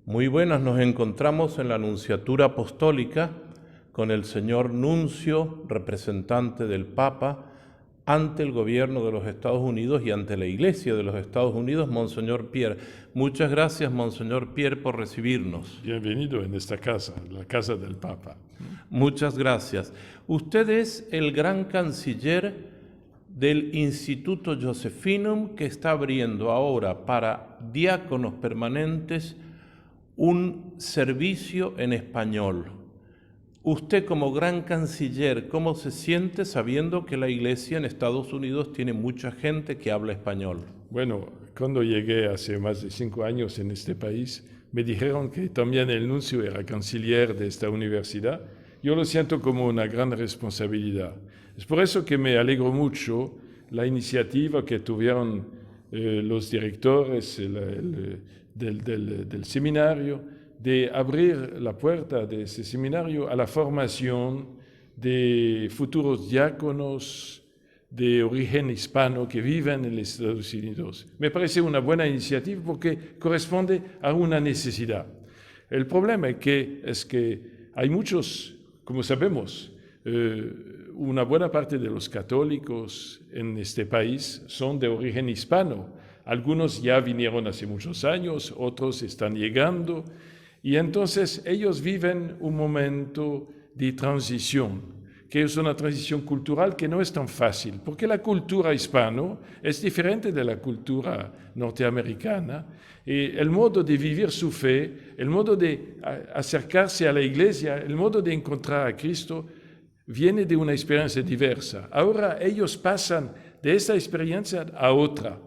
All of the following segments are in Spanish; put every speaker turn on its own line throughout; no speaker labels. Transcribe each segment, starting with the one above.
Muy buenas, nos encontramos en la Nunciatura Apostólica con el señor Nuncio, representante del Papa, ante el gobierno de los Estados Unidos y ante la Iglesia de los Estados Unidos, Monseñor Pierre. Muchas gracias, Monseñor Pierre, por recibirnos.
Bienvenido en esta casa, la casa del Papa.
Muchas gracias. Usted es el gran canciller del Instituto Josephinum, que está abriendo ahora para diáconos permanentes un servicio en español. Usted, como gran canciller, ¿cómo se siente sabiendo que la Iglesia en Estados Unidos tiene mucha gente que habla español?
Bueno, cuando llegué hace más de 5 años en este país, me dijeron que también el nuncio era canciller de esta universidad. Yo lo siento como una gran responsabilidad. Es por eso que me alegro mucho la iniciativa que tuvieron los directores del seminario, de abrir la puerta de ese seminario a la formación de futuros diáconos de origen hispano que viven en los Estados Unidos. Me parece una buena iniciativa porque corresponde a una necesidad. El problema es que hay muchos, como sabemos, una buena parte de los católicos en este país son de origen hispano. Algunos ya vinieron hace muchos años, otros están llegando, y entonces ellos viven un momento de transición, que es una transición cultural que no es tan fácil, porque la cultura hispano es diferente de la cultura norteamericana, y el modo de vivir su fe, el modo de acercarse a la Iglesia, el modo de encontrar a Cristo, viene de una experiencia diversa. Ahora ellos pasan de esa experiencia a otra.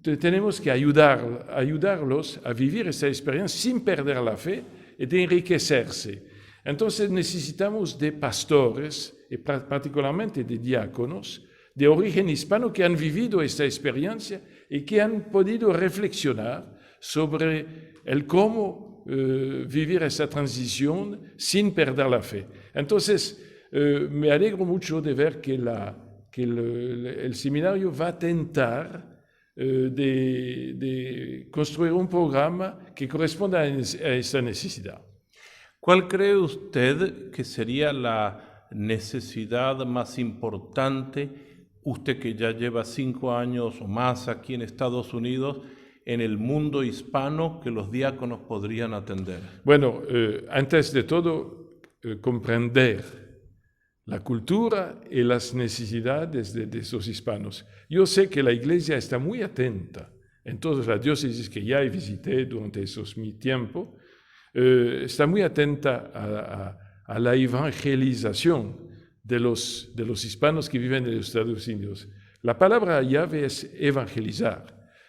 Tenemos que ayudarlos a vivir esa experiencia sin perder la fe y de enriquecerse. Entonces necesitamos de pastores, y particularmente de diáconos, de origen hispano que han vivido esta experiencia y que han podido reflexionar sobre el cómo vivir esa transición sin perder la fe. Entonces, me alegro mucho de ver que el seminario va a tentar de construir un programa que corresponda a esa necesidad.
¿Cuál cree usted que sería la necesidad más importante, usted que ya lleva 5 años o más aquí en Estados Unidos, en el mundo hispano, que los diáconos podrían atender?
Bueno, antes de todo, comprender la cultura y las necesidades de esos hispanos. Yo sé que la Iglesia está muy atenta en todas las diócesis que ya visité durante mi tiempo, está muy atenta a la evangelización de los hispanos que viven en los Estados Unidos. La palabra llave es evangelizar,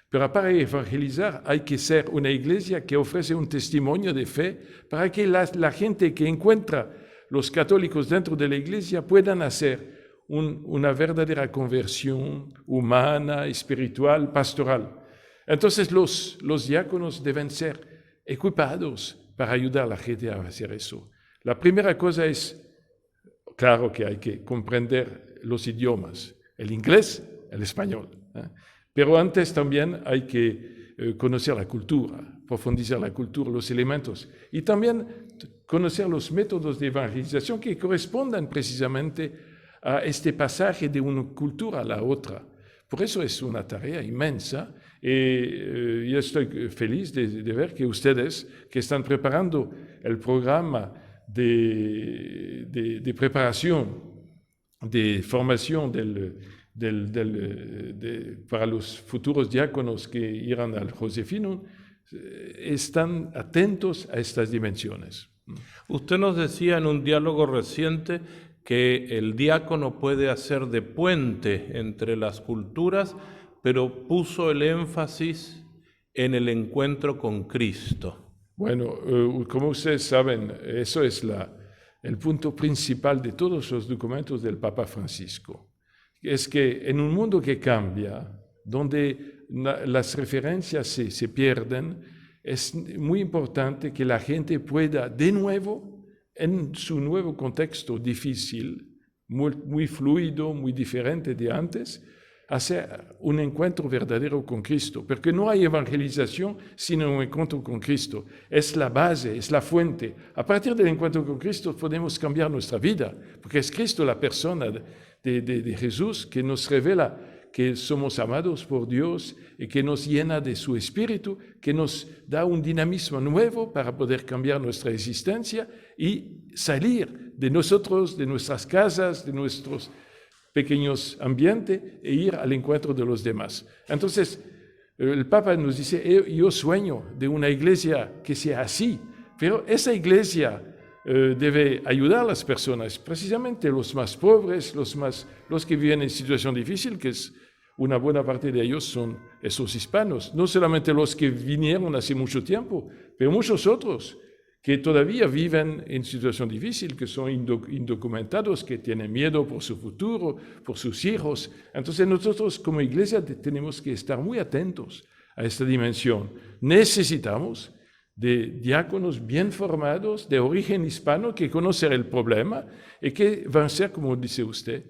pero para evangelizar hay que ser una iglesia que ofrece un testimonio de fe para que la gente que encuentra los católicos dentro de la iglesia puedan hacer una verdadera conversión humana, espiritual, pastoral. Entonces los diáconos deben ser equipados para ayudar a la gente a hacer eso. La primera cosa es, claro que hay que comprender los idiomas, el inglés, el español, pero antes también hay que conocer la cultura, profundizar la cultura, los elementos, y también conocer los métodos de evangelización que correspondan precisamente a este pasaje de una cultura a la otra. Por eso es una tarea inmensa y yo estoy feliz de ver que ustedes que están preparando el programa de preparación, de formación para los futuros diáconos que irán al Josephinum, están atentos a estas dimensiones.
Usted nos decía en un diálogo reciente que el diácono puede hacer de puente entre las culturas, pero puso el énfasis en el encuentro con Cristo.
Bueno, como ustedes saben, eso es el punto principal de todos los documentos del Papa Francisco. Es que en un mundo que cambia, donde las referencias se pierden, es muy importante que la gente pueda de nuevo, en su nuevo contexto difícil, muy fluido, muy diferente de antes, hacer un encuentro verdadero con Cristo, porque no hay evangelización sin un encuentro con Cristo. Es la base, es la fuente. A partir del encuentro con Cristo podemos cambiar nuestra vida, porque es Cristo la persona de Jesús que nos revela que somos amados por Dios y que nos llena de su Espíritu, que nos da un dinamismo nuevo para poder cambiar nuestra existencia y salir de nosotros, de nuestras casas, de nuestros pequeños ambientes e ir al encuentro de los demás. Entonces, el Papa nos dice, yo sueño de una iglesia que sea así, pero esa iglesia debe ayudar a las personas, precisamente los más pobres, los que viven en situación difícil, que es una buena parte de ellos son esos hispanos, no solamente los que vinieron hace mucho tiempo, pero muchos otros que todavía viven en situación difícil, que son indocumentados, que tienen miedo por su futuro, por sus hijos. Entonces nosotros como iglesia tenemos que estar muy atentos a esta dimensión. Necesitamos de diáconos bien formados, de origen hispano, que conocen el problema y que van a ser, como dice usted,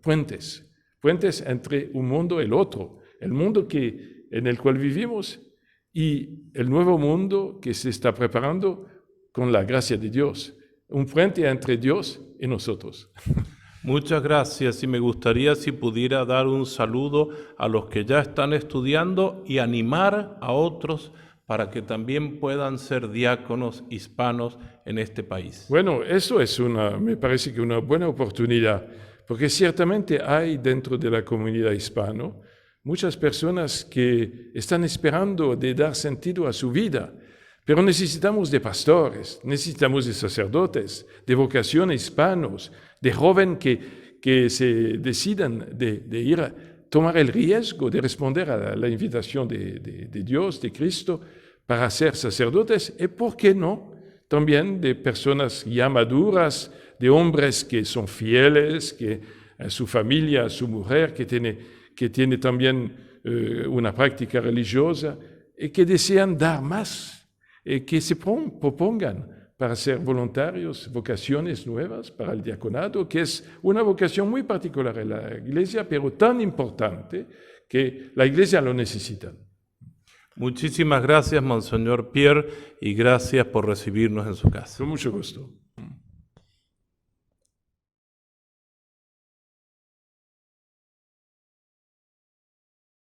puentes entre un mundo y el otro, el mundo en el cual vivimos y el nuevo mundo que se está preparando con la gracia de Dios, un puente entre Dios y nosotros.
Muchas gracias y me gustaría si pudiera dar un saludo a los que ya están estudiando y animar a otros para que también puedan ser diáconos hispanos en este país.
Bueno, eso me parece que una buena oportunidad, porque ciertamente hay dentro de la comunidad hispana muchas personas que están esperando de dar sentido a su vida. Pero necesitamos de pastores, necesitamos de sacerdotes, de vocaciones hispanos, de jóvenes que se decidan de ir a tomar el riesgo de responder a la invitación de Dios, de Cristo, para ser sacerdotes, y por qué no, también de personas ya maduras, de hombres que son fieles, que a su familia, a su mujer, que tiene también una práctica religiosa, y que desean dar más. Que se propongan para ser voluntarios, vocaciones nuevas para el diaconado, que es una vocación muy particular en la Iglesia, pero tan importante que la Iglesia lo necesita.
Muchísimas gracias, Monseñor Pierre, y gracias por recibirnos en su casa.
Con mucho gusto.